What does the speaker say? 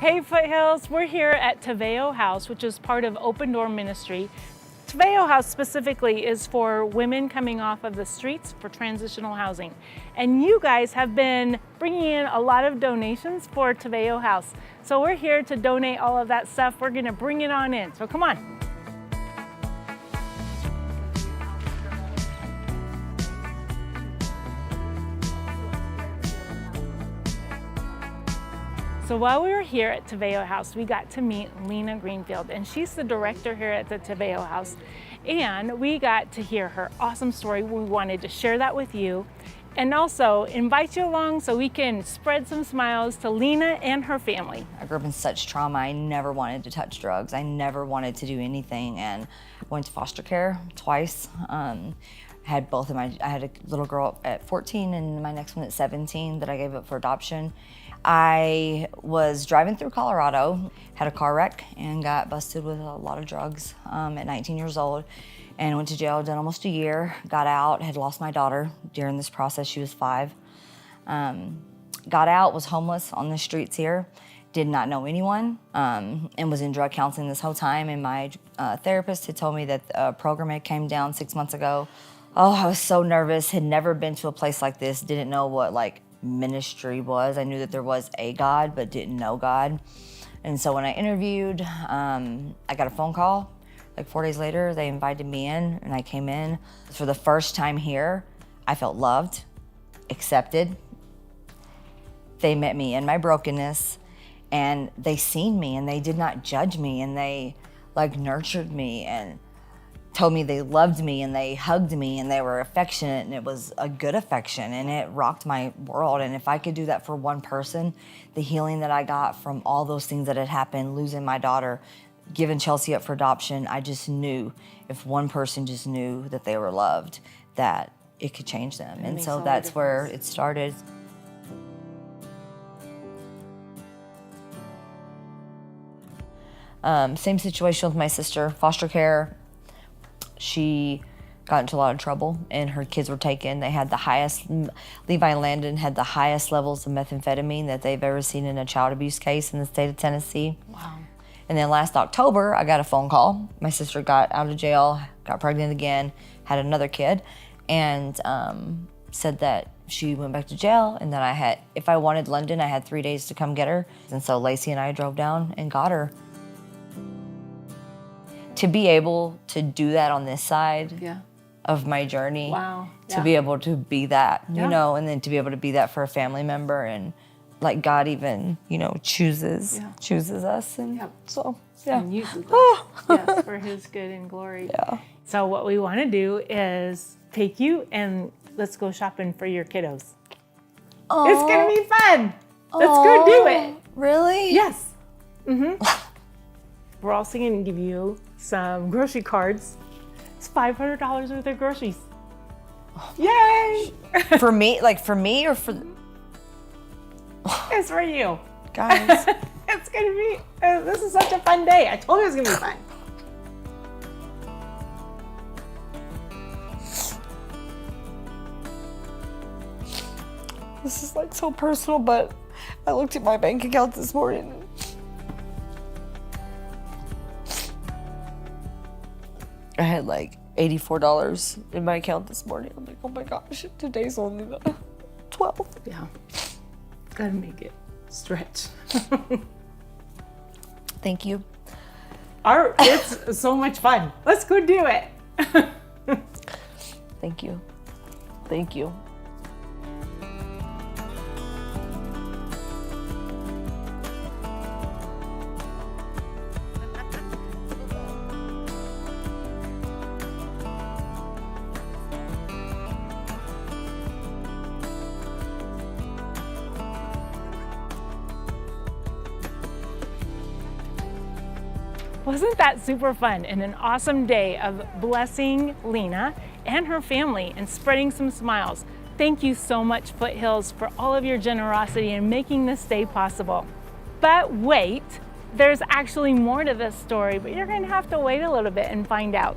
Hey Foothills, we're here at Taveo House, which is part of Open Door Ministry. Taveo House specifically is for women coming off of the streets for transitional housing. And you guys have been bringing in a lot of donations for Taveo House. So we're here to donate all of that stuff. We're gonna bring it on in, so come on. So while we were here at Taveo House, we got to meet Lena Greenfield, and she's the director here at the Taveo House. And we got to hear her awesome story. We wanted to share that with you and also invite you along so we can spread some smiles to Lena and her family. I grew up in such trauma. I never wanted to touch drugs. I never wanted to do anything, and went to foster care twice. Had both of I had a little girl at 14 and my next one at 17 that I gave up for adoption. I was driving through Colorado, had a car wreck and got busted with a lot of drugs at 19 years old, and went to jail, done almost a year, got out, had lost my daughter during this process. She was 5. Got out, was homeless on the streets here, did not know anyone, and was in drug counseling this whole time. And my therapist had told me that a program had came down 6 months ago. Oh, I was so nervous, had never been to a place like this, didn't know what ministry was. I knew that there was a God, but didn't know God. And so when I interviewed, I got a phone call. 4 days later, they invited me in, and I came in. For the first time here, I felt loved, accepted. They met me in my brokenness, and they seen me, and they did not judge me, and they nurtured me and told me they loved me, and they hugged me, and they were affectionate, and it was a good affection, and it rocked my world. And if I could do that for one person, the healing that I got from all those things that had happened, losing my daughter, giving Chelsea up for adoption, I just knew if one person just knew that they were loved, that it could change them. And so that's where it started. Same situation with my sister, foster care. She got into a lot of trouble, and her kids were taken. They had the highest, Levi and Landon had the highest levels of methamphetamine that they've ever seen in a child abuse case in the state of Tennessee. Wow. And then last October, I got a phone call. My sister got out of jail, got pregnant again, had another kid, and said that she went back to jail, and that if I wanted London, I had 3 days to come get her. And so Lacey and I drove down and got her. To be able to do that on this side of my journey, wow. To be able to be that, you know, and then to be able to be that for a family member, and God even, chooses us, and so, and uses us, yes, for His good and glory. Yeah. So what we want to do is take you and let's go shopping for your kiddos. Aww. It's gonna be fun. Let's go do it. Really? Yes. Mm-hmm. We're also gonna give you some grocery cards. It's $500 worth of groceries. Yay! For me, or for? It's for you. Guys. It's gonna be, this is such a fun day. I told you it was gonna be fun. This is so personal, but I looked at my bank account this morning. I had $84 in my account this morning. I'm like, oh my gosh, today's only the 12th. Yeah, gotta make it stretch. Thank you. It's so much fun. Let's go do it. Thank you. Thank you. Wasn't that super fun and an awesome day of blessing Lena and her family and spreading some smiles? Thank you so much, Foothills, for all of your generosity in making this day possible. But wait, there's actually more to this story, but you're gonna have to wait a little bit and find out.